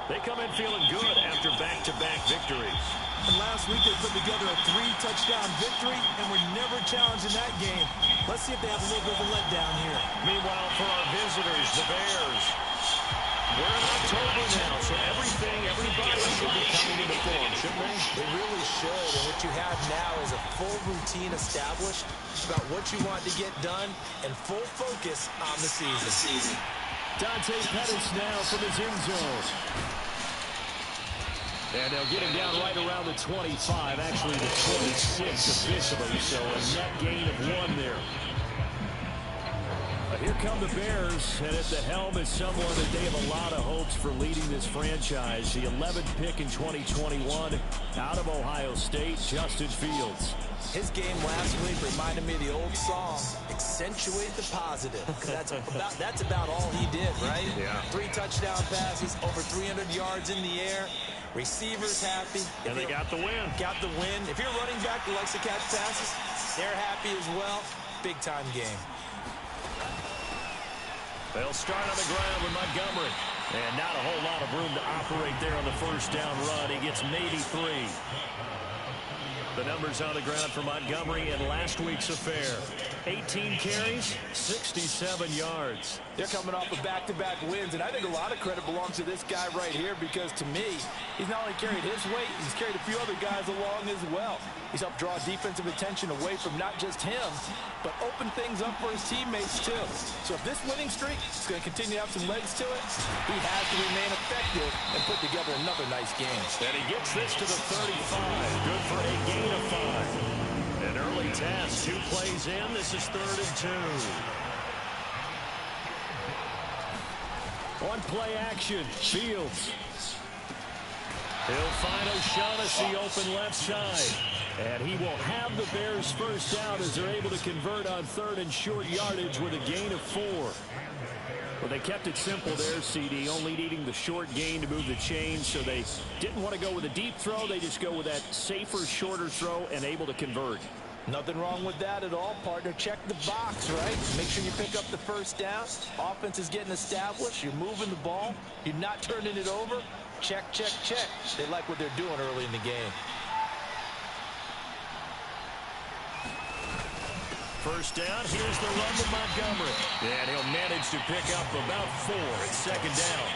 They come in feeling good after back-to-back victories. And last week they put together a 3-touchdown victory and were never challenged in that game. Let's see if they have a little bit of a letdown here. Meanwhile, for our visitors, the Bears, we're in October now, so everybody should be coming into form, shouldn't they? They really should. And what you have now is a full routine established about what you want to get done and full focus on the season. Dante Pettis now from his end zone. And they'll get him down right around the 25, actually the 26 officially, so a net gain of 1 there. But here come the Bears, and at the helm is someone that they have a lot of hopes for leading this franchise. The 11th pick in 2021 out of Ohio State, Justin Fields. His game last week reminded me of the old song, accentuate the positive. That's about all he did, right? Yeah. 3 touchdown passes, over 300 yards in the air. Receivers happy. And they got the win. Got the win. If you're running back who likes to catch passes, they're happy as well. Big-time game. They'll start on the ground with Montgomery. And not a whole lot of room to operate there on the first down run. He gets maybe 3. The numbers on the ground for Montgomery in last week's affair. 18 carries, 67 yards. They're coming off of back-to-back wins, and I think a lot of credit belongs to this guy right here because, to me, he's not only carried his weight, he's carried a few other guys along as well. He's helped draw defensive attention away from not just him, but open things up for his teammates, too. So if this winning streak is going to continue to have some legs to it, he has to remain effective and put together another nice game. And he gets this to the 35. Good for a gain of 5. An early test, 2 plays in. This is 3rd and 2. On play action, Fields. He'll find O'Shaughnessy open left side. And he will have the Bears first down as they're able to convert on 3rd and short yardage with a gain of 4. Well, they kept it simple there, CD, only needing the short gain to move the chains, so they didn't want to go with a deep throw. They just go with that safer, shorter throw and able to convert. Nothing wrong with that at all, partner. Check the box, right? Make sure you pick up the first down. Offense is getting established. You're moving the ball. You're not turning it over. Check, check, check. They like what they're doing early in the game. First down, here's the run with Montgomery. And he'll manage to pick up about 4 at 2nd down.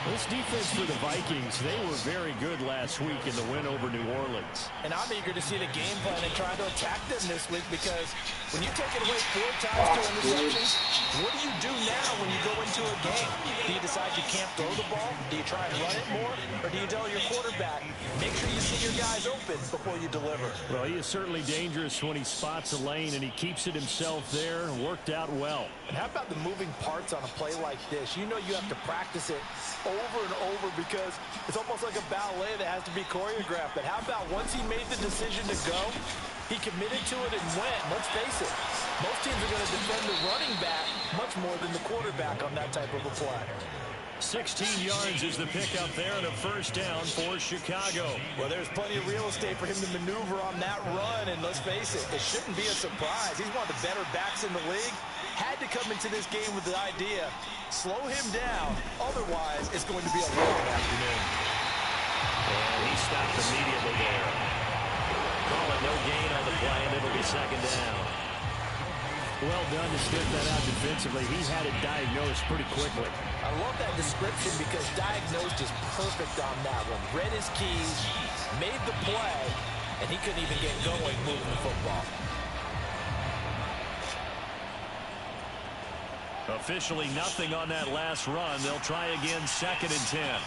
This defense for the Vikings, they were very good last week in the win over New Orleans. And I'm eager to see the game plan and trying to attack them this week because when you take it away 4 times to interceptions, what do you do now when you go into a game? Do you decide you can't throw the ball? Do you try and run it more? Or do you tell your quarterback, make sure you see your guys open before you deliver? Well, he is certainly dangerous when he spots a lane, and he keeps it himself there. Worked out well. And how about the moving parts on a play like this? You know you have to practice it over and over because it's almost like a ballet that has to be choreographed. But how about once he made the decision to go, he committed to it and went. Let's face it, most teams are going to defend the running back much more than the quarterback on that type of a play. 16 yards is the pickup there and a first down for Chicago. Well, there's plenty of real estate for him to maneuver on that run, and let's face it, it shouldn't be a surprise. He's one of the better backs in the league. Had to come into this game with the idea, slow him down, otherwise it's going to be a long afternoon. And he stopped immediately there. Call it no gain on the play, and it'll be 2nd down. Well done to sniff that out defensively. He had it diagnosed pretty quickly. I love that description because diagnosed is perfect on that one. Read his keys, made the play, and he couldn't even get going moving the football. Officially nothing on that last run. They'll try again 2nd and 10.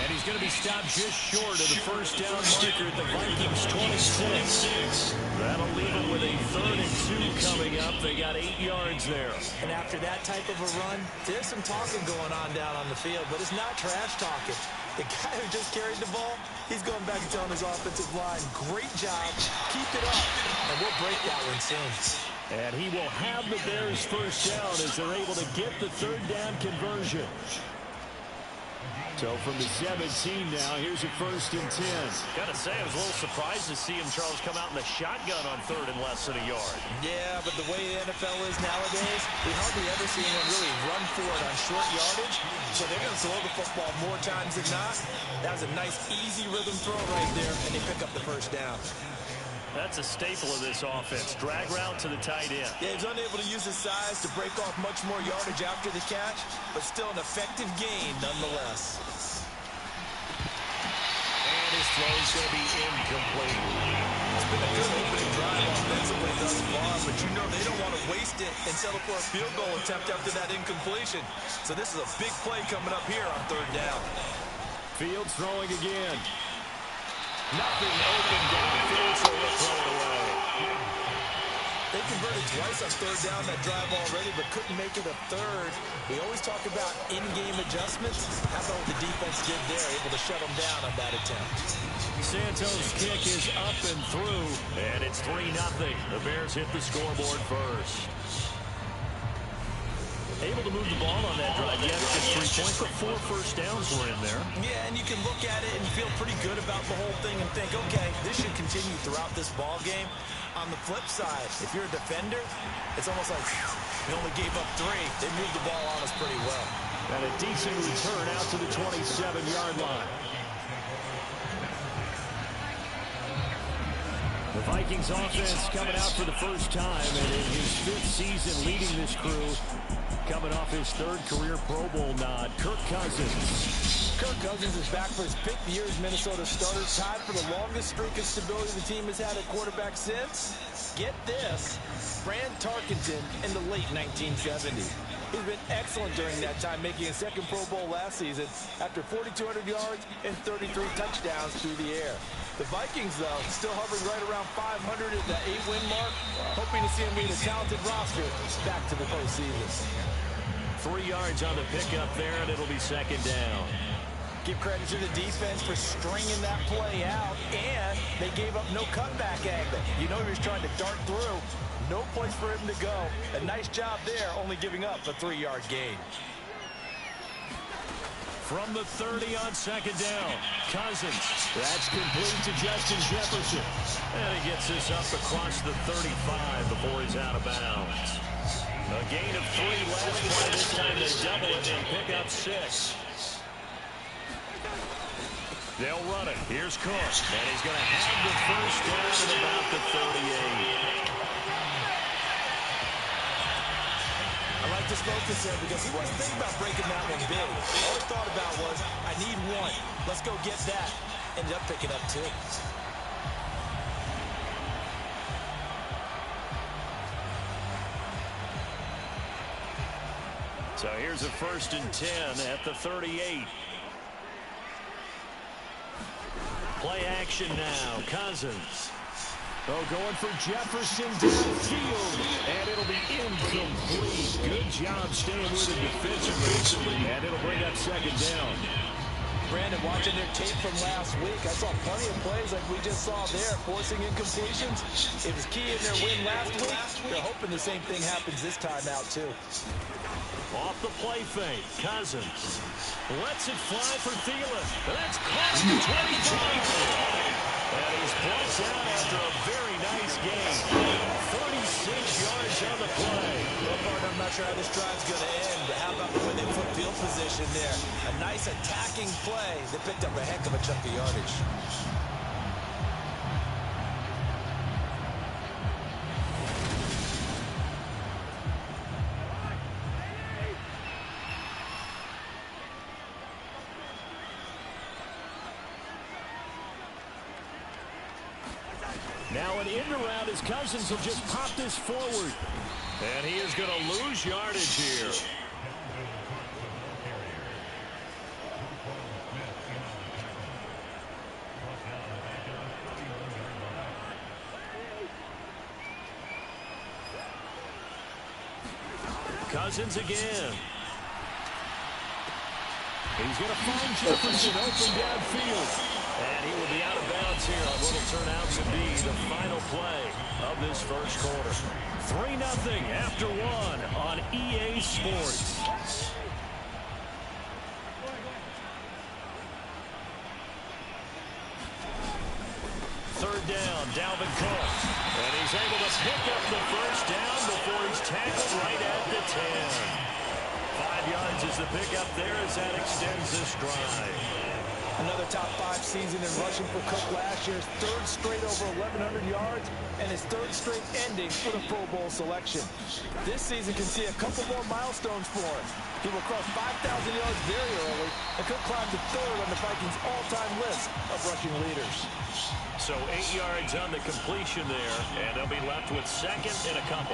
And he's going to be stopped just short of the first down marker at the Vikings 26. That'll leave it with a 3rd and 2 coming up. They got 8 yards there. And after that type of a run, there's some talking going on down on the field, but it's not trash talking. The guy who just carried the ball, he's going back and telling his offensive line, great job, keep it up, and we'll break that one soon. And he will have the Bears first down as they're able to get the 3rd down conversion. So from the 17 now, here's a 1st and 10. Gotta say, I was a little surprised to see him, Charles, come out in the shotgun on 3rd and less than a yard. Yeah, but the way the NFL is nowadays, we hardly ever see anyone really run for it on short yardage. So they're going to throw the football more times than not. That was a nice, easy rhythm throw right there, and they pick up the 1st down. That's a staple of this offense. Drag route to the tight end. Yeah, he's unable to use his size to break off much more yardage after the catch, but still an effective gain nonetheless. And his throw is going to be incomplete. It's been a good opening drive offensively thus far, but you know they don't want to waste it and settle for a field goal attempt after that incompletion. So this is a big play coming up here on 3rd down. Fields throwing again. Nothing open downfield, so he'll throw it away. They converted twice on 3rd down that drive already, but couldn't make it a 3rd. We always talk about in-game adjustments. How about what the defense did there, able to shut them down on that attempt. Santos' kick is up and through, and it's 3-0. The Bears hit the scoreboard first. Able to move the ball on that drive. Yes, just 3 points, but 4 first downs were in there. Yeah, and you can look at it and feel pretty good about the whole thing and think, okay, this should continue throughout this ball game. On the flip side, if you're a defender, it's almost like we only gave up 3. They moved the ball on us pretty well. And a decent return out to the 27-yard line. The Vikings offense coming out for the first time, and in his 5th season leading this crew, coming off his 3rd career Pro Bowl nod, Kirk Cousins. Kirk Cousins is back for his 5th year as Minnesota starter, tied for the longest streak of stability the team has had at quarterback since, get this, Fran Tarkenton in the late 1970s. He's been excellent during that time, making his 2nd Pro Bowl last season after 4,200 yards and 33 touchdowns through the air. The Vikings, though, still hovering right around 500 at the 8-win mark, hoping to see him lead a talented roster back to the postseason. 3 yards on the pickup there, and it'll be 2nd down. Give credit to the defense for stringing that play out, and they gave up no cutback angle. You know he was trying to dart through. No place for him to go. A nice job there, only giving up a 3-yard gain. From the 30 on 2nd down, Cousins. That's complete to Justin Jefferson. And he gets this up across the 35 before he's out of bounds. A gain of 3 last play. This time they double it and pick up 6. They'll run it. Here's Cook. And he's going to have the first down at about the 38. I like this focus there because he wasn't thinking about breaking that one big. All he thought about was, I need 1. Let's go get that. Ended up picking up 2. So here's a 1st and 10 at the 38. Play action now. Cousins. Oh, going for Jefferson downfield. And it'll be incomplete. Good job staying with it defensively. And it'll bring up 2nd down. Brandon, watching their tape from last week, I saw plenty of plays like we just saw there, forcing incompletions. It was key in their win last week. They're hoping the same thing happens this time out, too. Off the play fake, Cousins lets it fly for Thielen. That's caught at the 25. And he's blocked out after a very nice game. 36 yards on the play. Well, partner, I'm not sure how this drive's going to end, but how about the way they flip field position there? A nice attacking play that picked up a heck of a chunk of yardage. Now an in around as Cousins will just pop this forward. And he is going to lose yardage here. Cousins again. He's going to find Jefferson open downfield. And he will be out of bounds here on what will turn out to be the final play of this first quarter. 3-0 after 1 on EA Sports. pick up the first down before he's tackled right at the 10. 5 yards is the pickup there as that extends this drive. Another top 5 season in rushing for Cook last year. His 3rd straight over 1,100 yards and his 3rd straight ending with a Pro Bowl selection. This season can see a couple more milestones for him. He will cross 5,000 yards very early and could climb to 3rd on the Vikings' all-time list of rushing leaders. So 8 yards on the completion there, and they'll be left with 2nd and a couple.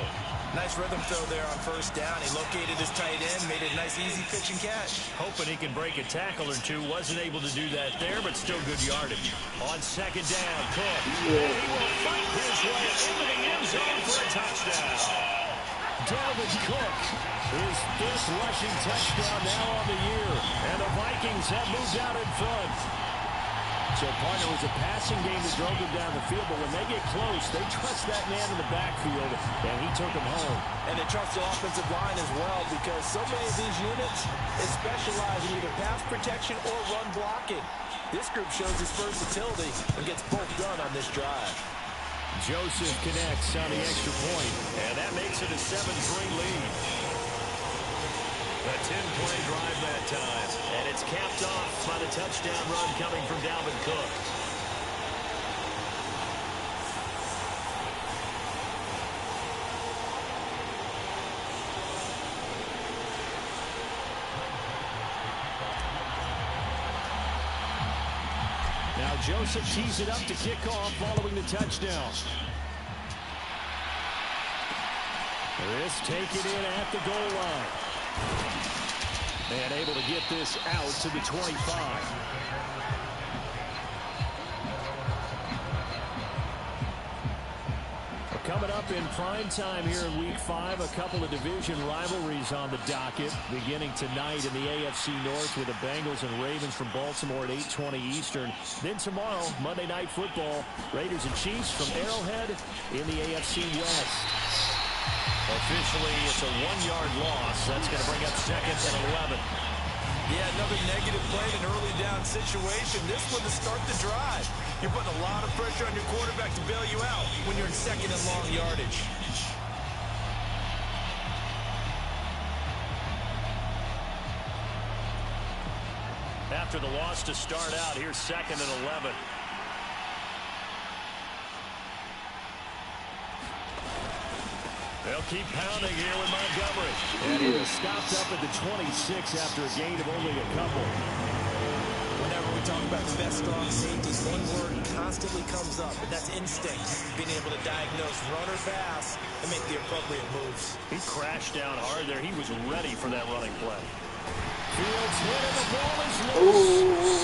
Nice rhythm throw there on 1st down. He located his tight end, made it a nice, easy pitch and catch. Hoping he can break a tackle or two. Wasn't able to do that there, but still good yardage. On 2nd down, Cook. And he will fight his way into the end zone for a touchdown. Dalvin Cook, his 5th rushing touchdown now on the year. And the Vikings have moved out in front. So, partner, it was a passing game that drove them down the field, but when they get close, they trust that man in the backfield, and he took them home. And they trust the offensive line as well, because so many of these units specialize in either pass protection or run blocking. This group shows his versatility and gets both done on this drive. Joseph connects on the extra point, and that makes it a 7-3 lead. A 10-play drive that time, and it's capped off by the touchdown run coming from Dalvin Cook. Now Joseph tees it up to kick off following the touchdown. This take it in at the goal line. And able to get this out to the 25. Coming up in prime time here in Week 5, a couple of division rivalries on the docket, beginning tonight in the AFC North with the Bengals and Ravens from Baltimore at 8:20 Eastern. Then tomorrow, Monday Night Football, Raiders and Chiefs from Arrowhead in the AFC West. Officially, it's a 1-yard loss. That's going to bring up 2nd and 11. Yeah, another negative play in an early down situation. This one to start the drive. You're putting a lot of pressure on your quarterback to bail you out when you're in 2nd and long yardage. After the loss to start out, here's 2nd and 11. They'll keep pounding here with Montgomery. And he was stopped up at the 26 after a gain of only a couple. Whenever we talk about the best strong safeties, one word constantly comes up, and that's instinct. Being able to diagnose run or pass and make the appropriate moves. He crashed down hard there. He was ready for that running play. Fields hit and the ball is loose.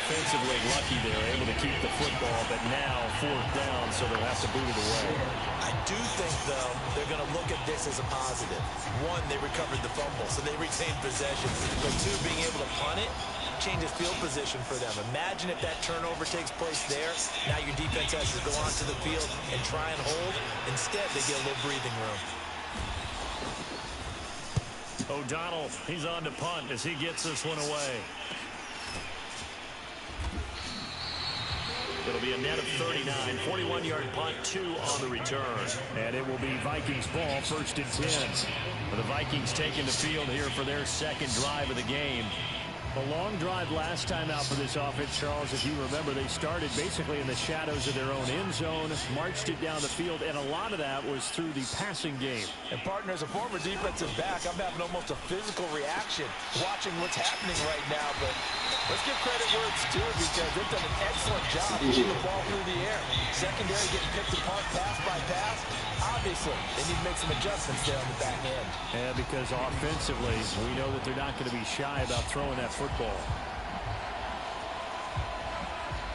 Offensively lucky they're able to keep the football, but now 4th down, so they'll have to boot it away. I do think, though, they're going to look at this as a positive. 1, they recovered the fumble, so they retained possession. But 2, being able to punt it changes field position for them. Imagine if that turnover takes place there. Now your defense has to go onto the field and try and hold. Instead, they get a little breathing room. O'Donnell, he's on to punt as he gets this one away. It'll be a net of 39, 41-yard punt, 2 on the return. And it will be Vikings ball, 1st and 10. The Vikings taking the field here for their 2nd drive of the game. A long drive last time out for this offense, Charles. If you remember, they started basically in the shadows of their own end zone, marched it down the field, and a lot of that was through the passing game. And, partner, as a former defensive back, I'm having almost a physical reaction watching what's happening right now. But let's give credit where it's due, because they've done an excellent job pushing the ball through the air. Secondary getting picked apart pass by pass. Obviously, they need to make some adjustments there on the back end. And because offensively, we know that they're not going to be shy about throwing that football.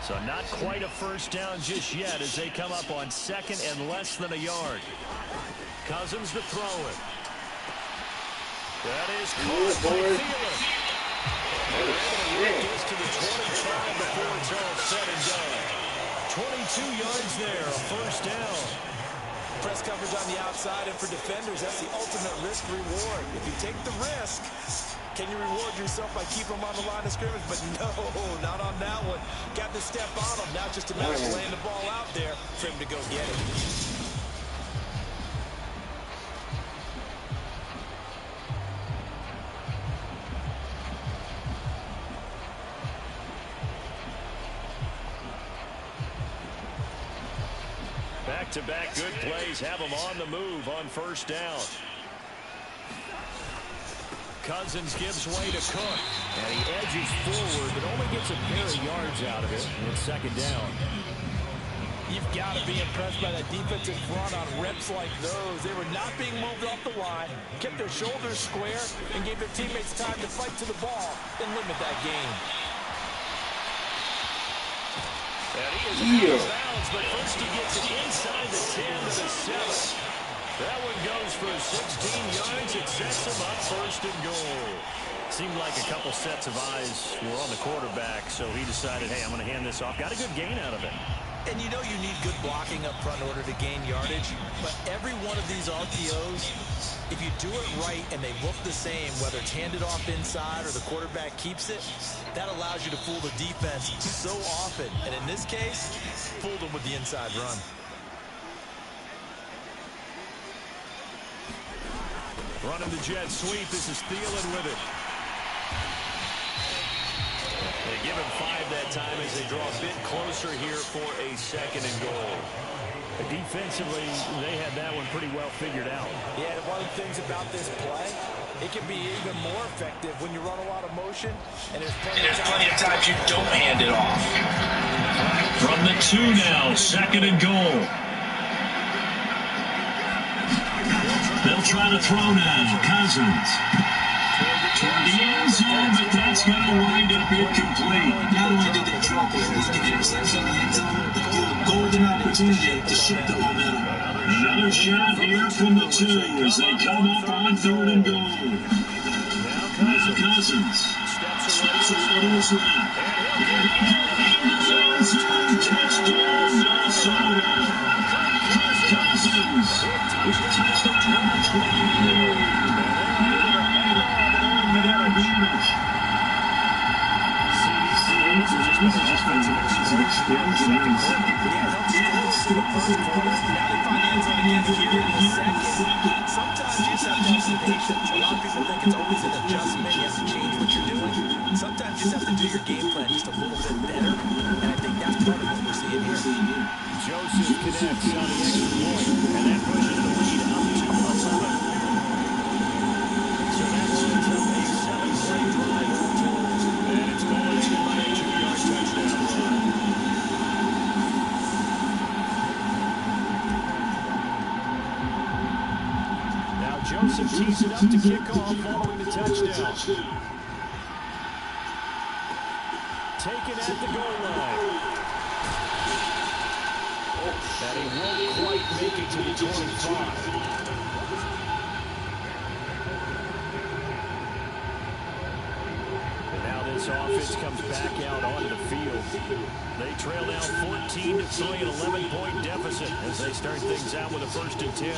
So not quite a first down just yet as they come up on 2nd and less than a yard. Cousins to throw it. That is caught by Thielen. And they're able to get this to the 25 before it's all said and done. 22 yards there, a first down. Press coverage on the outside, and for defenders, that's the ultimate risk-reward. If you take the risk, Can you reward yourself by keeping him on the line of scrimmage? But no, not on that one. Got to step on him. Now just a matter of laying the ball out there for him to go get it. Back-to-back good plays have him on the move on first down. Cousins gives way to Cook. And he edges forward, but only gets a pair of yards out of it. And it's second down. You've got to be impressed by that defensive front on reps like those. They were not being moved off the line, kept their shoulders square, and gave their teammates time to fight to the ball and limit that game. And he is out of bounds, but first he gets it inside the 10 to the 7. That one goes for 16 yards. It sets him up first and goal. Seemed like a couple sets of eyes were on the quarterback, so he decided, hey, I'm going to hand this off. Got a good gain out of it. And you know you need good blocking up front in order to gain yardage, but every one of these RPOs, if you do it right and they look the same, whether it's handed off inside or the quarterback keeps it, that allows you to fool the defense so often. And in this case, fooled them with the inside run. Running the jet sweep. This is Thielen with it. They give him 5 that time as they draw a bit closer here for a second and goal. Defensively, they had that one pretty well figured out. Yeah, and one of the things about this play, it can be even more effective when you run a lot of motion, and there's plenty of times you don't hand it off. From the 2 now, second and goal. They'll try to throw now. Cousins. Toward the end zone, but that's going to wind up incomplete. Not only did they drop it, they get interception in the end zone, they get a golden opportunity to shift the momentum. Another shot here from the 2 as they come up on third and goal. Now Cousins steps over his right. Touchdown, Minnesota. Cousins with touchdown 20. Sometimes you just have to have some patience. A lot of people think it's always an adjustment. You have to change what you're doing. Sometimes you just have to do your game plan just a little bit better. And I think that's part of what we're seeing here. Joseph connects on the extra point, and that pushes the lead up to 11. So that sets up a 7-play drive for Tools, and it's culminated by a 2-yard touchdown run. Now Joseph tees it up to kick off following the touchdown. Taken at the goal line. And he won't quite make it to the 25. And now this offense comes back out onto the field. They trail now 14-3, an 11-point deficit as they start things out with a 1st and 10.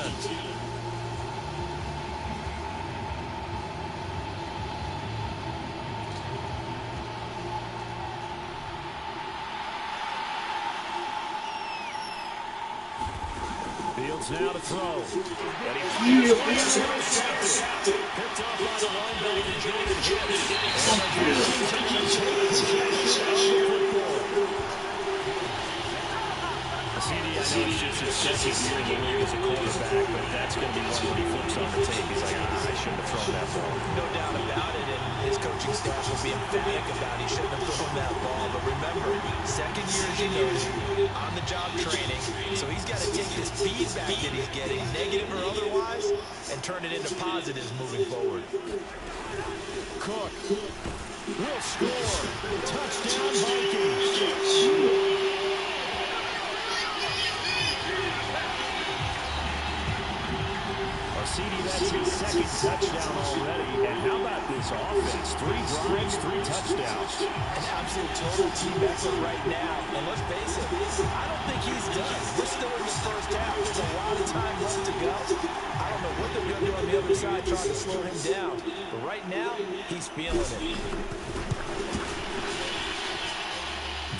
Now to throw. And he intercepted. Picked up by the linebacker, Jordan CeSAR just his second year in the league as a quarterback, but that's going to be one when he flips on the tape. He's like, I shouldn't have thrown that ball. No doubt about it, and his coaching staff will be emphatic about he shouldn't have thrown that ball. But remember, second year, as you know, on-the-job training, so he's got to take this feedback that he's getting, negative or otherwise, and turn it into positives moving forward. Cook will score. Touchdown, Vikings. That's his second touchdown already. And how about this offense? 3 drives, 3 touchdowns. An absolute total team effort right now. And let's face it, I don't think he's done. We're still in the first half. There's a lot of time left to go. I don't know what they're going to do on the other side trying to slow him down. But right now, he's feeling it.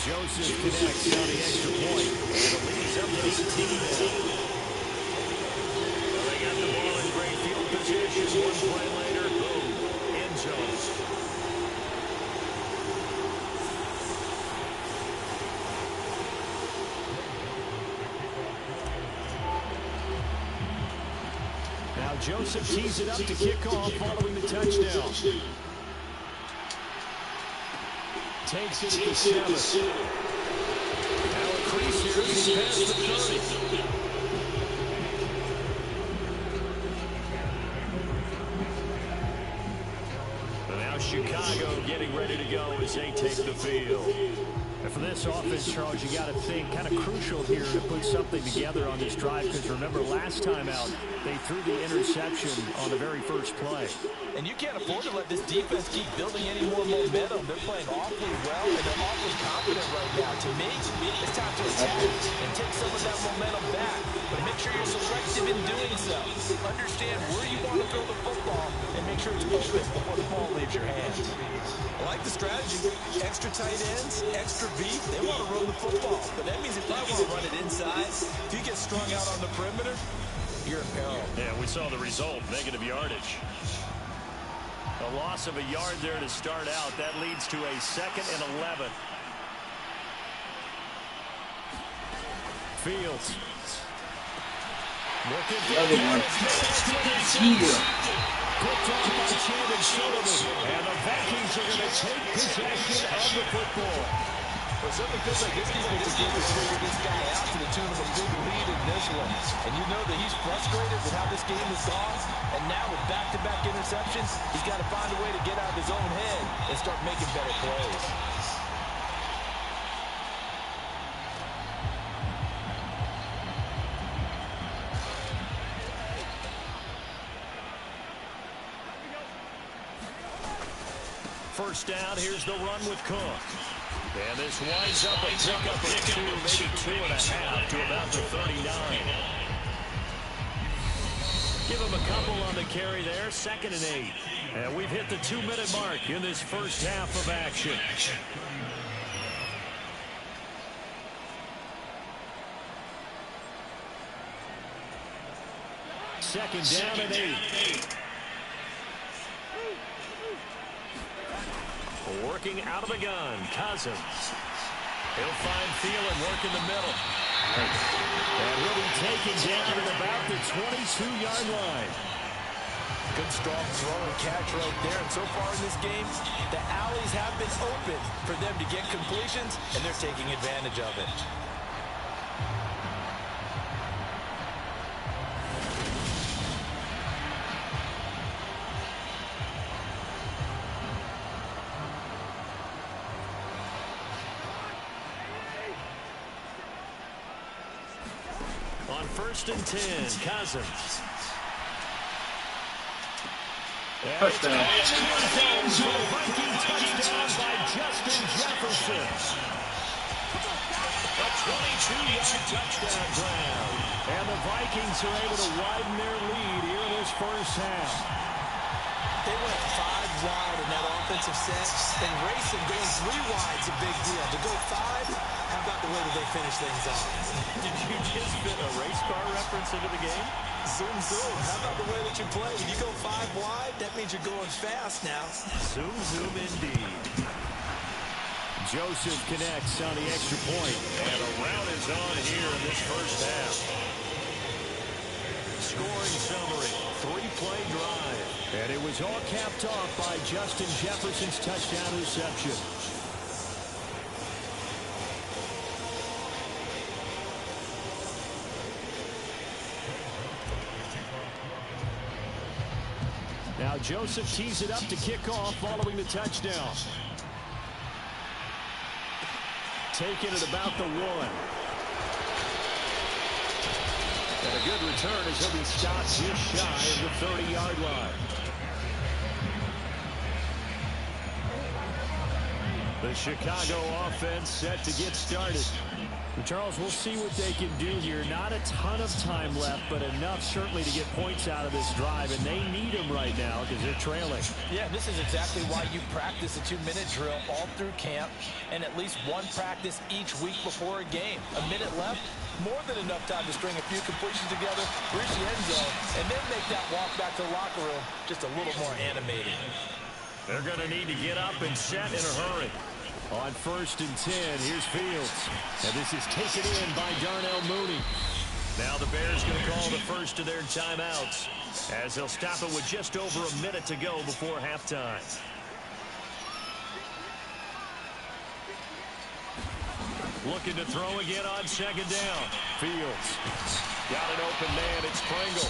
Joseph connects on the extra point. And the lead's up to 18 now. Well, they got the ball in great field position. One play later, boom, end zone. Now Joseph tees it up to kick off following the touchdown. Takes it at the 7. Now a crease here as he passes the 30. And now Chicago getting ready to go as they take the field. And for this offense, Charles, you got to think kind of crucial here to put something together on this drive, because remember last time out they threw the interception on the very first play. And you can't afford to let this defense keep building any more momentum. They're playing awfully well, and they're awfully confident right now. To me, it's time to attack and take some of that momentum back. But make sure you're selective in doing so. Understand where you want to throw the football and make sure it's open before the ball leaves your hands. I like the strategy. Extra tight ends, extra beef. They want to run the football. But that means if I want to run it inside, if you get strung out on the perimeter, you're in peril. Yeah, we saw the result, negative yardage. A loss of a yard there to start out. That leads to a 2nd and 11. Fields. Another one. Yeah. Picked off by Chandon Sullivan. And the Vikings are going to take possession of the football. Well, it certainly feels like this defense is going to figure this guy out to the tune of a big lead in this one. And you know that he's frustrated with how this game has gone. And now with back-to-back interceptions, he's got to find a way to get out of his own head and start making better plays. First down, here's the run with Cook. And this winds up a pickup of 2, maybe 2.5 to about the 39. Give him a couple on the carry there, 2nd and 8. And we've hit the 2-minute mark in this first half of action. Second down and 8. Working out of the gun, Cousins. He'll find Thielen, work in the middle. And he'll be taken down at about the 22-yard line. Good strong throw and catch right there. And so far in this game, the alleys have been open for them to get completions, and they're taking advantage of it. On 1st and 10, Cousins. Touchdown. Viking touchdown by Justin Jefferson. A 22-yard touchdown grab. And the Vikings are able to widen their lead here in this first half. They went 5 wide in that offensive set, and racing going 3 wide is a big deal. To go 5, how about the way that they finish things off? Did you just fit a race car reference into the game? Zoom, zoom. How about the way that you play? When you go 5 wide, that means you're going fast now. Zoom, zoom indeed. Joseph connects on the extra point. And a round is on here in this first half. Scoring summary, 3-play drive. And it was all capped off by Justin Jefferson's touchdown reception. Now Joseph tees it up to kick off following the touchdown. Taking it about the 1. And a good return as he'll be stopped just shy of the 30-yard line. The Chicago offense set to get started. Charles, we'll see what they can do here. Not a ton of time left, but enough certainly to get points out of this drive, and they need them right now because they're trailing. Yeah, this is exactly why you practice a 2-minute drill all through camp and at least one practice each week before a game. A minute left, more than enough time to string a few completions together, reach the end zone, and then make that walk back to the locker room just a little more animated. They're going to need to get up and set in a hurry. On 1st and 10, here's Fields. And this is taken in by Darnell Mooney. Now the Bears going to call the first of their timeouts as they'll stop it with just over a minute to go before halftime. Looking to throw again on 2nd down. Fields got an open man. It's Pringle.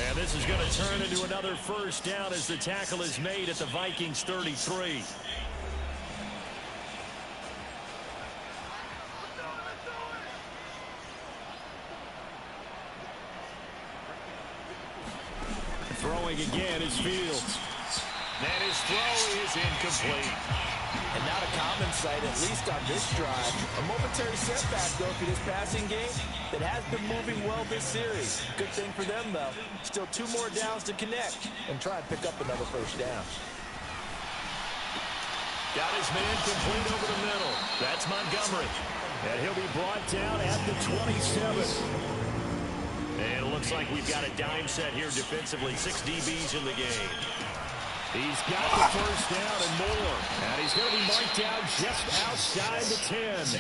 And this is going to turn into another 1st down as the tackle is made at the Vikings 33. Throwing again is Fields. And his throw is incomplete. And not a common sight, at least on this drive. A momentary setback, though, for this passing game that has been moving well this series. Good thing for them, though. Still 2 more downs to connect and try and pick up another 1st down. Got his man complete over the middle. That's Montgomery. And he'll be brought down at the 27. And it looks like we've got a dime set here defensively. 6 DBs in the game. He's got the 1st down and more. And he's going to be marked out just outside the 10.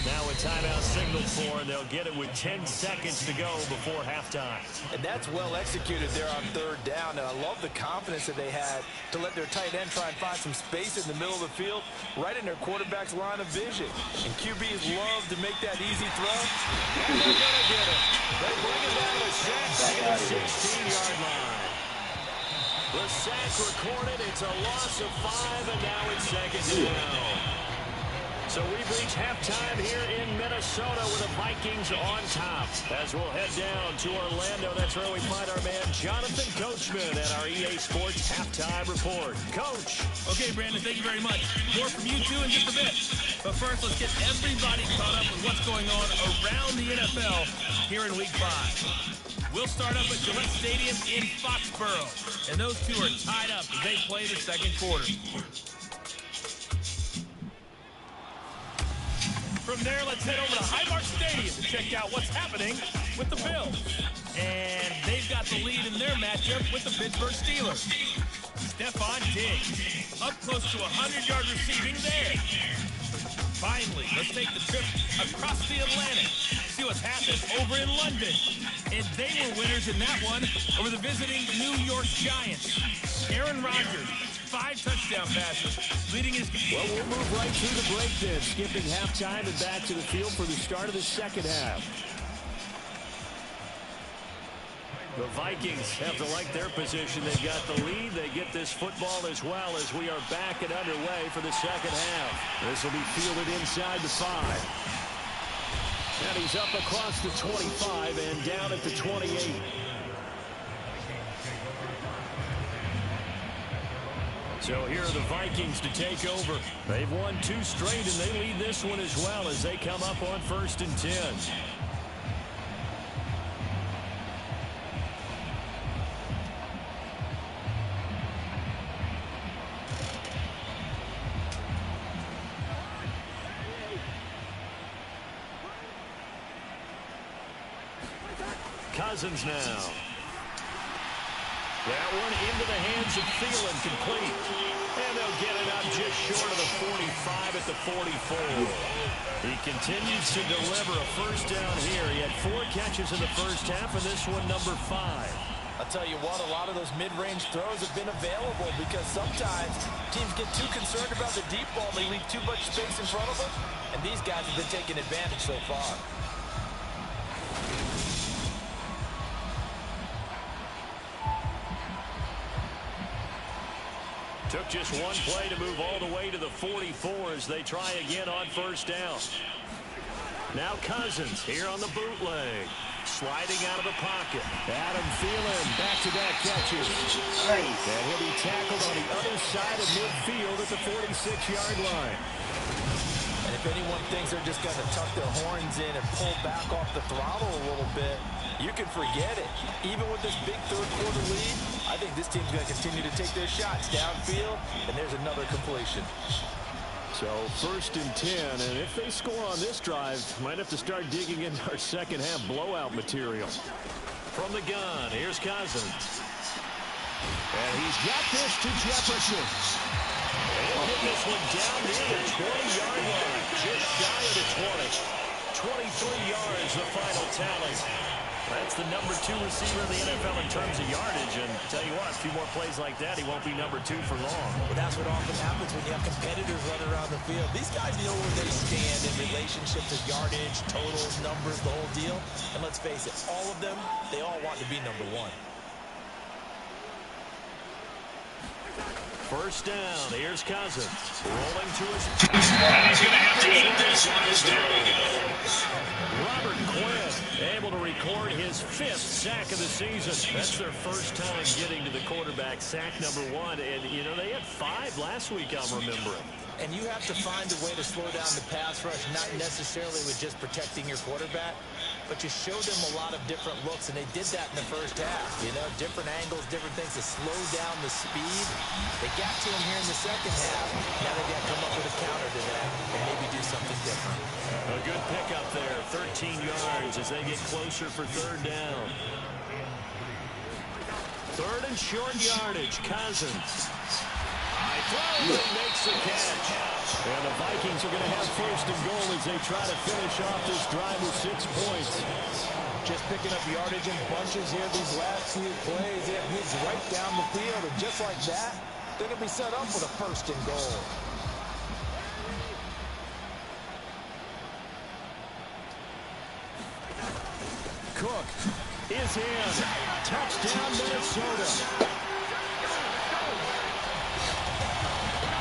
Now a timeout signal for, and they'll get it with 10 seconds to go before halftime. And that's well executed there on 3rd down. And I love the confidence that they had to let their tight end try and find some space in the middle of the field, right in their quarterback's line of vision. And QBs love to make that easy throw. And they're going to get it. They bring it down to a sack at the 16-yard line. The sack recorded. It's a loss of 5, and now it's 2nd down. So we've reached halftime here in Minnesota with the Vikings on top. As we'll head down to Orlando, that's where we find our man Jonathan Coachman at our EA Sports Halftime Report. Coach. Okay, Brandon, thank you very much. More from you two in just a bit. But first, let's get everybody caught up with what's going on around the NFL here in Week 5. We'll start up at Gillette Stadium in Foxborough. And those two are tied up as they play the 2nd quarter. From there, let's head over to Highmark Stadium to check out what's happening with the Bills. And they've got the lead in their matchup with the Pittsburgh Steelers. Stephon Diggs, up close to 100-yard receiving there. Finally, let's take the trip across the Atlantic, see what's happening over in London. And they were winners in that one over the visiting New York Giants. Aaron Rodgers, 5 touchdown passes, leading his... Well, we'll move right to the break then, skipping halftime and back to the field for the start of the 2nd half. The Vikings have to like their position. They've got the lead. They get this football as well as we are back and underway for the 2nd half. This will be fielded inside the 5. And he's up across the 25 and down at the 28. So here are the Vikings to take over. They've won 2 straight, and they lead this one as well as they come up on 1st and 10. Cousins now. That one into the hands of Thielen, complete. And they'll get it up just short of the 45 at the 44. He continues to deliver a 1st down here. He had 4 catches in the 1st half, and this one number 5. I'll tell you what, a lot of those mid-range throws have been available because sometimes teams get too concerned about the deep ball. They leave too much space in front of them, and these guys have been taking advantage so far. Took just one play to move all the way to the 44 as they try again on 1st down. Now Cousins here on the bootleg. Sliding out of the pocket. Adam Thielen, back-to-back catches. And he'll be tackled on the other side of midfield at the 46-yard line. And if if anyone thinks they're just going to tuck their horns in and pull back off the throttle a little bit, you can forget it. Even with this big third-quarter lead, I think this team's going to continue to take their shots downfield, and there's another completion. So 1st and 10, and if they score on this drive, might have to start digging into our second-half blowout material. From the gun, here's Cousins. And he's got this to Jefferson. He'll get this one down near the 20-yard line, just shy of the 20. 23 yards, the final tally. That's the number 2 receiver in the NFL in terms of yardage. And tell you what, a few more plays like that, he won't be number 2 for long. Well, that's what often happens when you have competitors running around the field. These guys know where they stand in relationship to yardage, totals, numbers, the whole deal. And let's face it, all of them, they all want to be number 1. First down, here's Cousins. Rolling to his... He's going to have to eat this one as down he goes. Robert Quinn able to record his 5th sack of the season. That's their first time getting to the quarterback, sack number 1. And, you know, they had 5 last week, I'm remembering. And you have to find a way to slow down the pass rush, not necessarily with just protecting your quarterback, but you show them a lot of different looks, and they did that in the first half. You know, different angles, different things to slow down the speed. They got to him here in the second half. Now they got to come up with a counter to that and maybe do something different. A good pickup there, 13 yards as they get closer for 3rd down. 3rd and short yardage, Cousins. He makes the catch. And the Vikings are going to have 1st and goal as they try to finish off this drive with 6 points. Just picking up yardage in bunches here these last few plays. It moves right down the field, and just like that, they're going to be set up with a 1st and goal. Cook is in. Touchdown, Minnesota.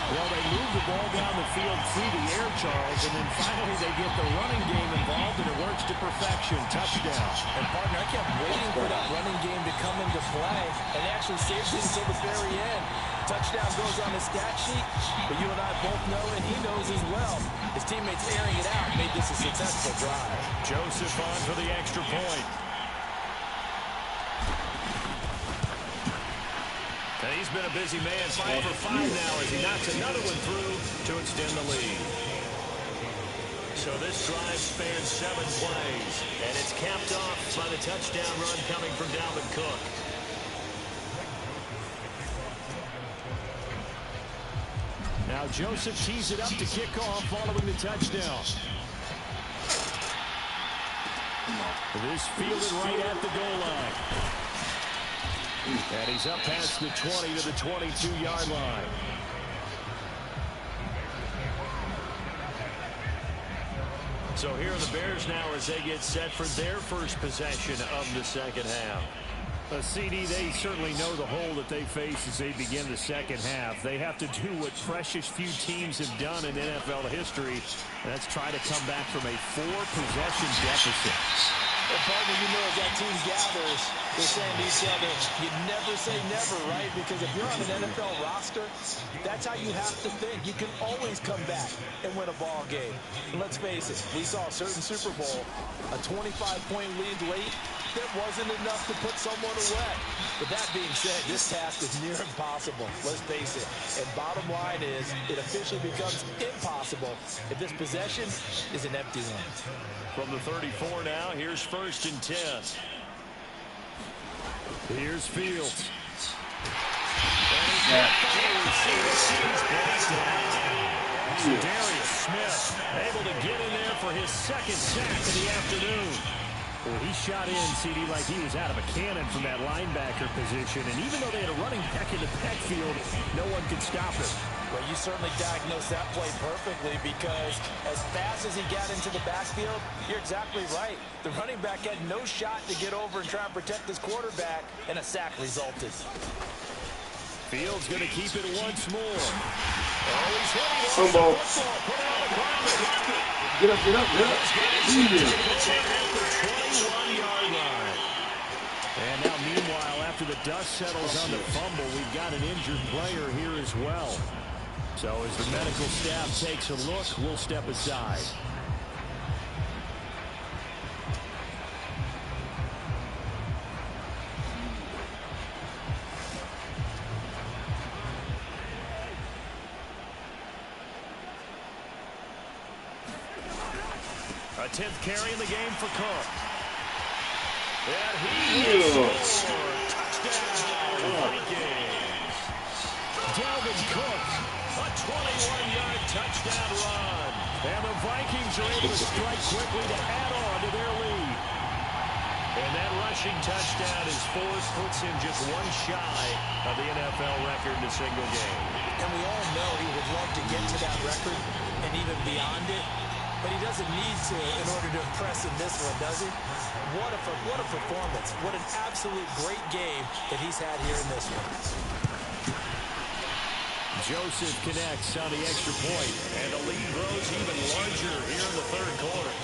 Well, they move the ball down the field through the air, Charles, and then finally they get the running game involved, and it works to perfection. Touchdown. And, partner, I kept waiting for that running game to come into play, and they actually saved it until the very end. Touchdown goes on the stat sheet, but you and I both know, and he knows as well, his teammates airing it out made this a successful drive. Joseph on for the extra point. He's been a busy man, 5 for 5 now as he knocks another one through to extend the lead. So this drive spans 7 plays, and it's capped off by the touchdown run coming from Dalvin Cook. Now Joseph tees it up to kick off following the touchdown. This fielded right at the goal line. And he's up past the 20 to the 22-yard line. So here are the Bears now as they get set for their first possession of the second half. CD, they certainly know the hole that they face as they begin the second half. They have to do what precious few teams have done in NFL history. That's try to come back from a 4-possession deficit. Well, partner, you know as that team gathers, they're saying to each other, you never say never, right? Because if you're on an NFL roster, that's how you have to think. You can always come back and win a ball game. And let's face it, we saw a certain Super Bowl, a 25-point lead late, that wasn't enough to put someone away. But that being said, this task is near impossible. Let's face it. And bottom line is, it officially becomes impossible if this possession is an empty one. From the 34 now, here's 1st and 10. Here's Fields. Darius Smith able to get in there for his 2nd sack of the afternoon. Well, he shot in, CD, like he was out of a cannon from that linebacker position. And even though they had a running back in the backfield, no one could stop him. Well, you certainly diagnosed that play perfectly because as fast as he got into the backfield, you're exactly right. The running back had no shot to get over and try and protect his quarterback, and a sack resulted. Fields going to keep it once more. Oh, he's hitting it. Football. Put it on the ground. Get up, get up, get up. At the 21-yard line. And now, meanwhile, after the dust settles on the fumble, we've got an injured player here as well. So as the medical staff takes a look, we'll step aside. A 10th carry in the game for Cook. And he will score. Touchdown, Vikings. Dalvin Cook, a 21-yard touchdown run. And the Vikings are able to strike quickly to add on to their lead. And that rushing touchdown, his fourth, puts him just one shy of the NFL record in a single game. And we all know he would love to get to that record and even beyond it. But he doesn't need to in order to impress in this one, does he? What a performance. What an absolute great game that he's had here in this one. Joseph connects on the extra point. And the lead grows even larger here in the third quarter.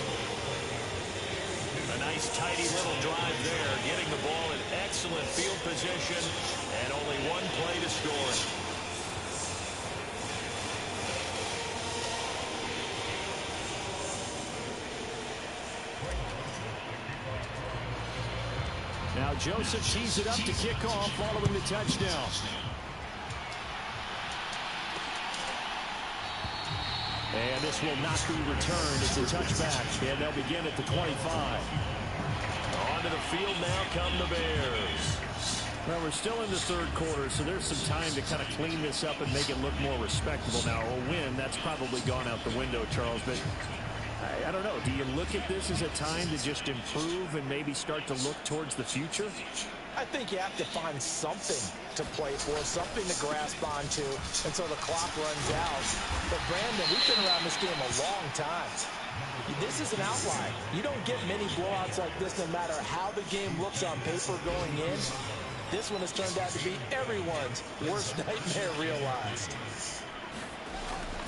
A nice, tidy little drive there, getting the ball in excellent field position, and only one play to score it. Now Joseph tees it up to kick off following the touchdown. And this will not be returned. It's a touchback, and they'll begin at the 25. Onto the field now come the Bears. Well, we're still in the third quarter, so there's some time to kind of clean this up and make it look more respectable. Now, a win, that's probably gone out the window, Charles, but I don't know. Do you look at this as a time to just improve and maybe start to look towards the future? I think you have to find something to play for, something to grasp onto until the clock runs out. But, Brandon, we've been around this game a long time. This is an outlier. You don't get many blowouts like this no matter how the game looks on paper going in. This one has turned out to be everyone's worst nightmare realized.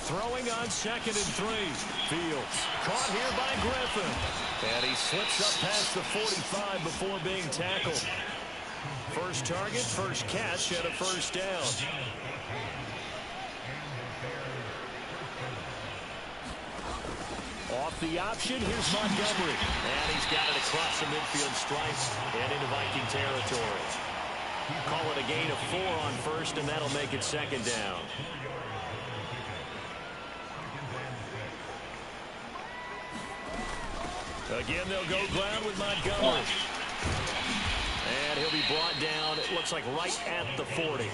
Throwing on 2nd and 3. Fields caught here by Griffin. And he slips up past the 45 before being tackled. First target, first catch, and a first down. Off the option, here's Montgomery. And he's got it across the midfield stripe and into Viking territory. Call it a gain of 4 on first, and that'll make it 2nd down. Again, they'll go ground with Montgomery. And he'll be brought down, it looks like right at the 40.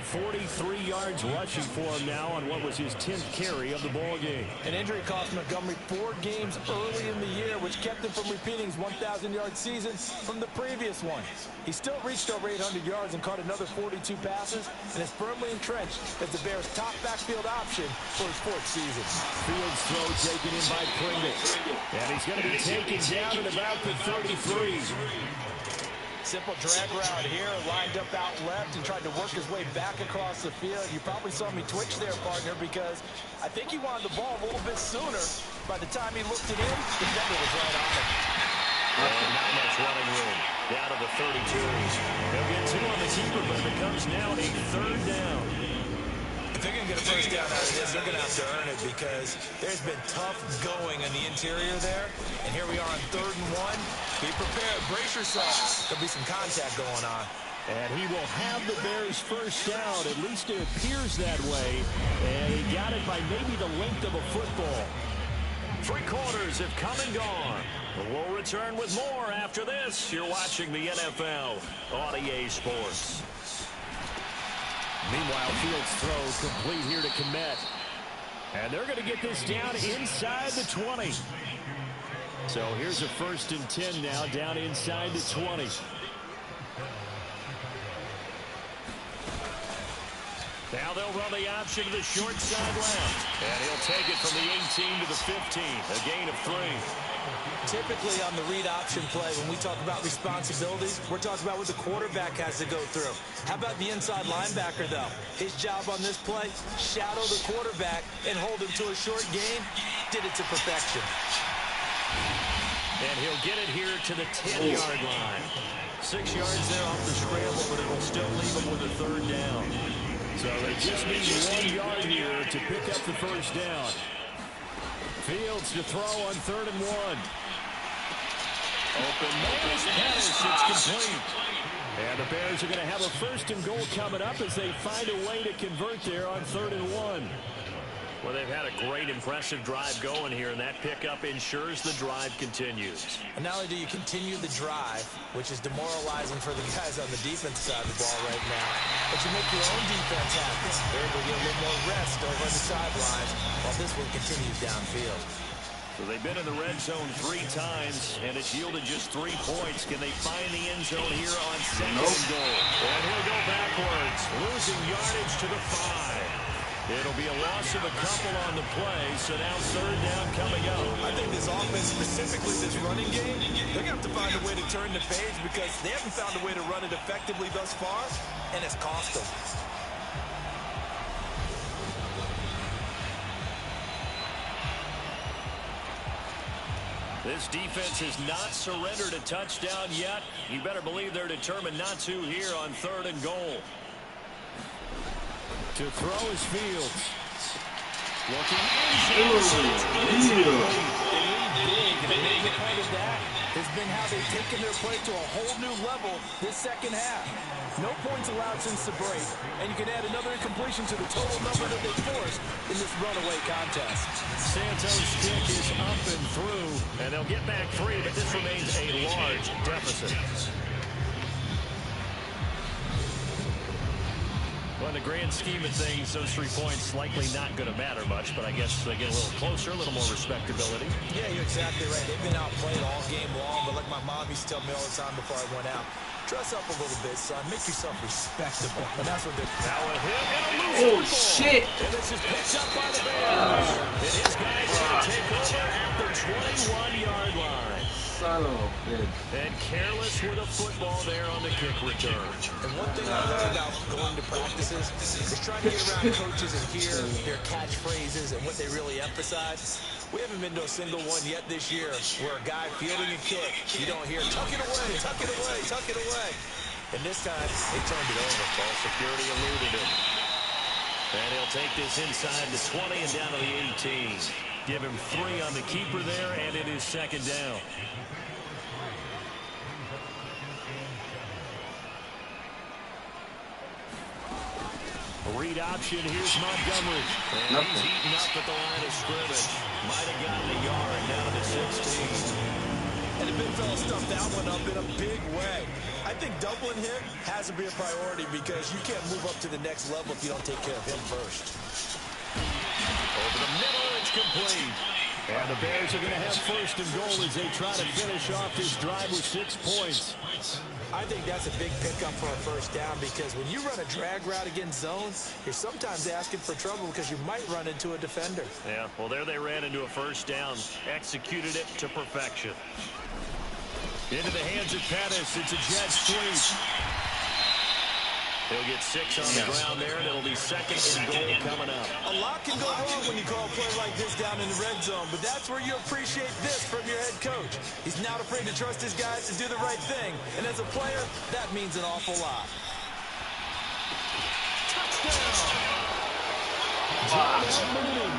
43 yards rushing for him now on what was his 10th carry of the ball game. An injury cost Montgomery 4 games early in the year, which kept him from repeating his 1,000-yard season from the previous one. He still reached over 800 yards and caught another 42 passes, and is firmly entrenched as the Bears' top backfield option for his 4th season. Fields throw taken in by Pringle. And he's going to be taken down at about the 33. Simple drag route here, lined up out left and tried to work his way back across the field. You probably saw me twitch there, partner, because I think he wanted the ball a little bit sooner. By the time he looked it in, the defender was right on him. And not much running room. Down to the 32. They'll get 2 on the keeper, but it becomes now a 3rd down. If they're going to get a first down out of this, they're going to have to earn it because there's been tough going in the interior there. And here we are on 3rd and 1. Be prepared. Brace yourselves. There'll be some contact going on. And he will have the Bears' first down. At least it appears that way. And he got it by maybe the length of a football. 3 quarters have come and gone. We'll return with more after this. You're watching the NFL on EA Sports. Meanwhile, Fields throw complete here to Kmet. And they're going to get this down inside the 20. So here's a 1st and 10 now, down inside the 20. Now they'll run the option to the short side left. And he'll take it from the 18 to the 15. A gain of 3. Typically on the read option play, when we talk about responsibilities, we're talking about what the quarterback has to go through. How about the inside linebacker, though? His job on this play, shadow the quarterback and hold him to a short gain. Did it to perfection. And he'll get it here to the 10-yard line. 6 yards there off the scramble, but it will still leave him with a 3rd down. So they just need 1 yard here to pick up the first down. Fields to throw on 3rd and 1. Open man, it's complete. And the Bears are going to have a 1st and goal coming up as they find a way to convert there on 3rd and 1. Well, they've had a great, impressive drive going here, and that pickup ensures the drive continues. And not only do you continue the drive, which is demoralizing for the guys on the defense side of the ball right now, but you make your own defense happen. They're able to get a little more rest over on the sidelines while this one continues downfield. So they've been in the red zone 3 times, and it's yielded just 3 points. Can they find the end zone here on 2nd and goal? And he'll go backwards, losing yardage to the 5. It'll be a loss of a couple on the play, so now 3rd down coming up. I think this offense, specifically this running game, they're going to have to find a way to turn the page because they haven't found a way to run it effectively thus far, and it's cost them. This defense has not surrendered a touchdown yet. You better believe they're determined not to here on 3rd and goal. To throw is Fields. Looking Big, and a major part of that has been how they've taken their play to a whole new level this second half. No points allowed since the break, and you can add another incompletion to the total number that they forced in this runaway contest. Santos' kick is up and through. And they'll get back 3, but this remains a large deficit. Well, in the grand scheme of things, those 3 points likely not going to matter much, but I guess they get a little closer, a little more respectability. Yeah, you're exactly right. They've been outplayed all game long, but like my mom used to tell me all the time before I went out, dress up a little bit, son. Make yourself respectable. And that's what they're now a hit and a loose shit. And this is picked up by the Bears. And his guys will take over at the 21-yard line. Son of a bitch. And careless with a football there on the kick return. And one thing I learned about going to practices is trying to get around coaches and hear their catchphrases and what they really emphasize. We haven't been to a single one yet this year where a guy fielding a kick, you don't hear, tuck it away, tuck it away, tuck it away. And this time, they turned it over. Ball security eluded him. And he'll take this inside the 20 and down to the 18. Give him 3 on the keeper there, and it is 2nd down. Read option, here's Montgomery. And he's eaten up at the line of scrimmage. Might have gotten a yard down to the 16. And the big fella stuffed that one up in a big way. I think doubling him has to be a priority because you can't move up to the next level if you don't take care of him first. Over the middle, it's complete. And the Bears are going to have 1st and goal as they try to finish off this drive with 6 points. I think that's a big pickup for a 1st down because when you run a drag route against zones, you're sometimes asking for trouble because you might run into a defender. Yeah, well, there they ran into a 1st down. Executed it to perfection. Into the hands of Pettis. It's a jet sweep. He'll get 6 on the ground there, and it'll be 2nd and goal coming up. A lot can go wrong when you call a play like this down in the red zone, but that's where you appreciate this from your head coach. He's not afraid to trust his guys to do the right thing, and as a player, that means an awful lot. John Mooney,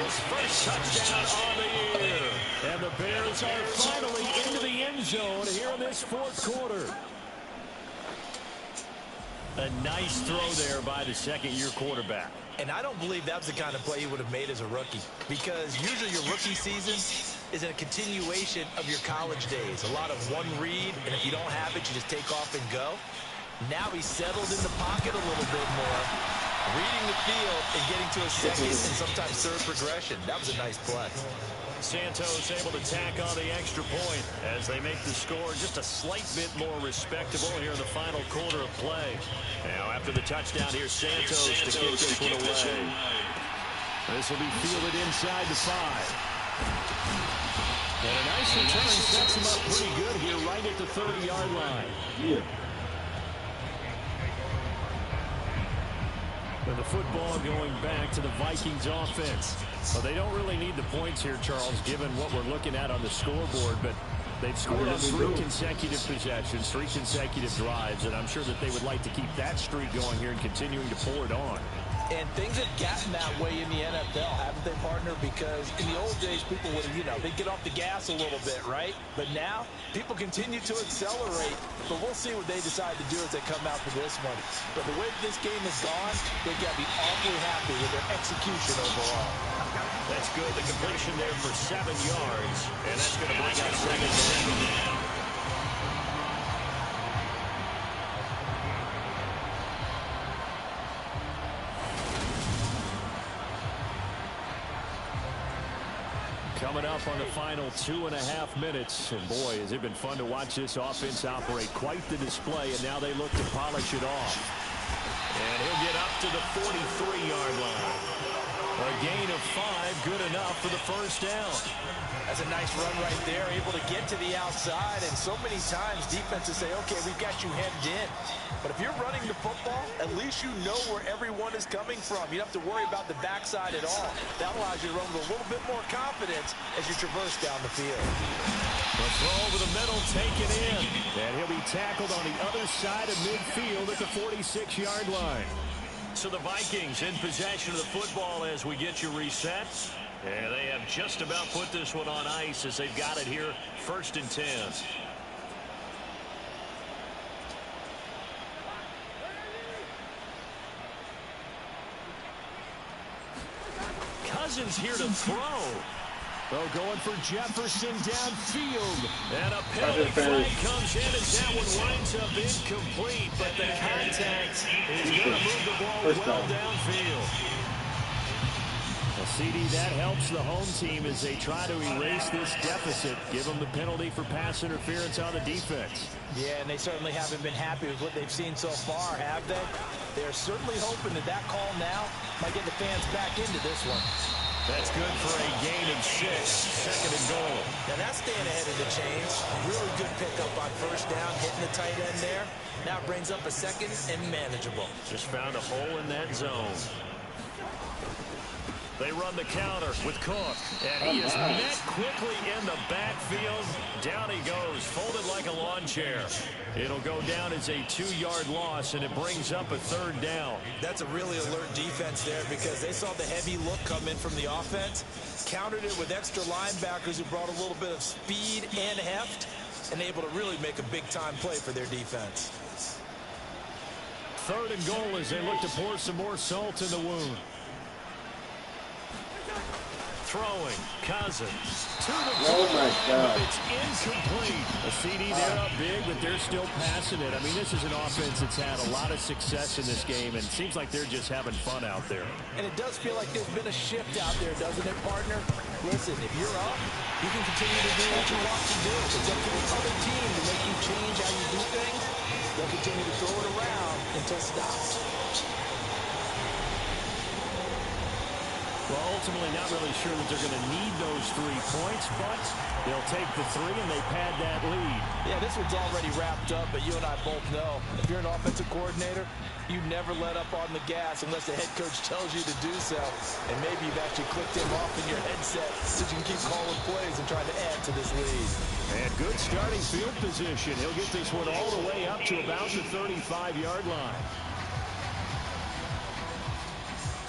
his first touchdown on the year. And the Bears are finally into the end zone here in this 4th quarter. A nice throw there by the 2nd-year quarterback. And I don't believe that was the kind of play he would have made as a rookie because usually your rookie season is a continuation of your college days. A lot of one read, and if you don't have it, you just take off and go. Now he's settled in the pocket a little bit more, reading the field and getting to a 2nd and sometimes 3rd progression. That was a nice play. Santos able to tack on the extra point as they make the score just a slight bit more respectable here in the final quarter of play. Now after the touchdown, here's Santos to kick this one away. This will be fielded inside the 5. And a nice return sets him up pretty good here right at the 30-yard line. Yeah. And the football going back to the Vikings offense. Well, they don't really need the points here, Charles, given what we're looking at on the scoreboard, but They've scored on 3 consecutive possessions, 3 consecutive drives, and I'm sure that they would like to keep that streak going here and continuing to pull it on. And things have gotten that way in the NFL, haven't they, partner? Because in the old days, people would, they'd get off the gas a little bit, right? But now, people continue to accelerate. But we'll see what they decide to do as they come out for this one. But the way this game has gone, they've got to be awfully happy with their execution overall. That's good. The completion there for 7 yards. And that's going to bring up 2nd down. Coming up on the final 2.5 minutes. And boy, has it been fun to watch this offense operate. Quite the display, and now they look to polish it off. And he'll get up to the 43-yard line. A gain of 5, good enough for the first down. That's a nice run right there, able to get to the outside. And so many times defenses say, okay, we've got you hemmed in. But if you're running the football, at least you know where everyone is coming from. You don't have to worry about the backside at all. That allows you to run with a little bit more confidence as you traverse down the field. The throw over the middle, taken in. And he'll be tackled on the other side of midfield at the 46-yard line. So the Vikings in possession of the football as we get you reset. And they have just about put this one on ice as they've got it here, 1st and 10. Cousins here to throw. Oh, going for Jefferson downfield. And a penalty flag comes in as that one winds up incomplete. But the contact is going to move the ball well downfield. A CD, that helps the home team as they try to erase this deficit. Give them the penalty for pass interference on the defense. Yeah, and they certainly haven't been happy with what they've seen so far, have they? They're certainly hoping that that call now might get the fans back into this one. That's good for a gain of 6, 2nd and goal. Now that's staying ahead of the chains. Really good pickup on 1st down, hitting the tight end there. Now it brings up a 2nd and manageable. Just found a hole in that zone. They run the counter with Cook, and he is met quickly in the backfield. Down he goes, folded like a lawn chair. It'll go down as a 2-yard loss, and it brings up a 3rd down. That's a really alert defense there because they saw the heavy look come in from the offense, countered it with extra linebackers who brought a little bit of speed and heft, and able to really make a big-time play for their defense. 3rd and goal as they look to pour some more salt in the wound. Throwing, Cousins to the Oh my God. It's incomplete. A CD, they're up big, but they're still passing it. I mean, this is an offense that's had a lot of success in this game, and it seems like they're just having fun out there. And it does feel like there's been a shift out there, doesn't it, partner? Listen, if you're up, you can continue to do what you want to do. It's up to the other team to make you change how you do things. They'll continue to throw it around until stopped. Well, ultimately not really sure that they're going to need those 3 points, but they'll take the 3 and they pad that lead. Yeah, this one's already wrapped up, but you and I both know if you're an offensive coordinator, you never let up on the gas unless the head coach tells you to do so. And maybe you've actually clicked him off in your headset so you can keep calling plays and trying to add to this lead. And good starting field position. He'll get this one all the way up to about the 35-yard line.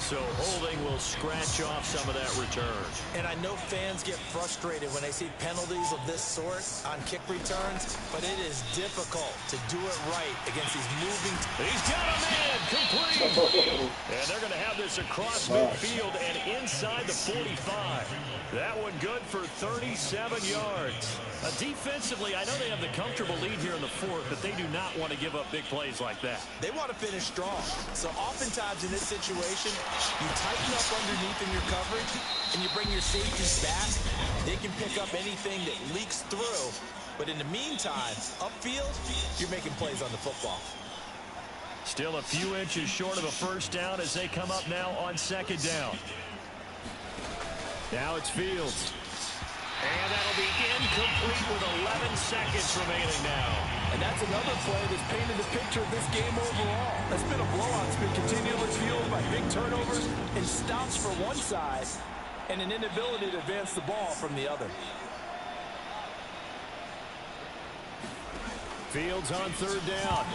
So holding will scratch off some of that return. And I know fans get frustrated when they see penalties of this sort on kick returns, but it is difficult to do it right against these moving. He's got a man complete. And they're going to have this across midfield and inside the 45. That one good for 37 yards. Defensively, I know they have the comfortable lead here in the 4th, but they do not want to give up big plays like that. They want to finish strong. So oftentimes in this situation, you tighten up underneath in your coverage, and you bring your safeties back. They can pick up anything that leaks through. But in the meantime, upfield, you're making plays on the football. Still a few inches short of a 1st down as they come up now on 2nd down. Now it's Fields. And that'll be incomplete with 11 seconds remaining now. And that's another play that's painted the picture of this game overall. That's been a blowout. It's been continually fueled by big turnovers and stops for one side and an inability to advance the ball from the other. Fields on third down.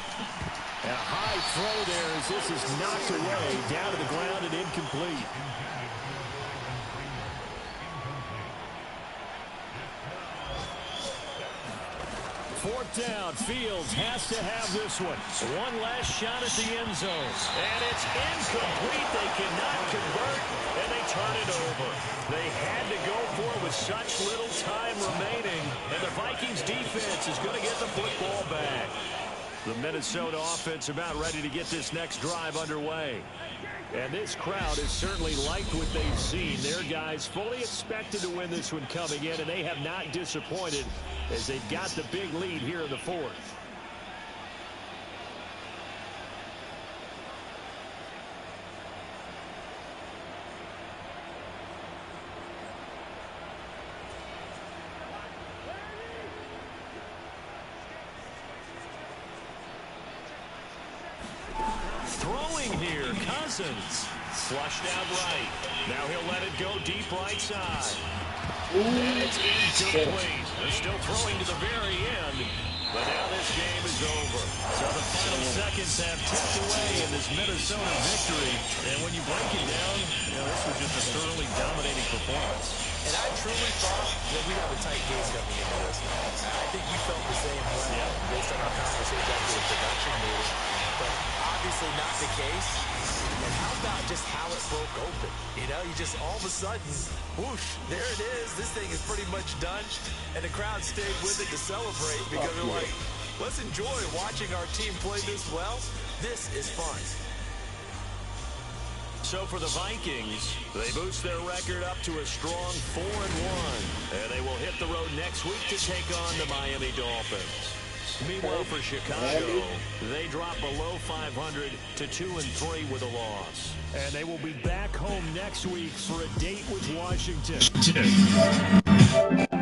And a high throw there as this is knocked away, down to the ground and incomplete. Fourth down, Fields has to have this one. One last shot at the end zone. And it's incomplete. They cannot convert, and they turn it over. They had to go for it with such little time remaining, and the Vikings defense is going to get the football back. The Minnesota offense about ready to get this next drive underway. And this crowd has certainly liked what they've seen. Their guys fully expected to win this one coming in, and they have not disappointed as they've got the big lead here in the fourth. Throwing here, Cousins. Flushed out right. Now he'll let it go deep right side. And it's incomplete. They're still throwing to the very end. But now this game is over. So the final seconds have ticked away in this Minnesota victory. And when you break it down, this was just a thoroughly dominating performance. And I truly thought that we have a tight game coming into this. I think you felt the same way based on our conversation after the production meeting. But obviously not the case. And how about just how it broke open? You just all of a sudden, whoosh, there it is. This thing is pretty much done. And the crowd stayed with it to celebrate because they're like, let's enjoy watching our team play this well. This is fun. So for the Vikings, they boost their record up to a strong 4-1. And they will hit the road next week to take on the Miami Dolphins. Meanwhile, for Chicago, they drop below 500 to 2-3 with a loss. And they will be back home next week for a date with Washington.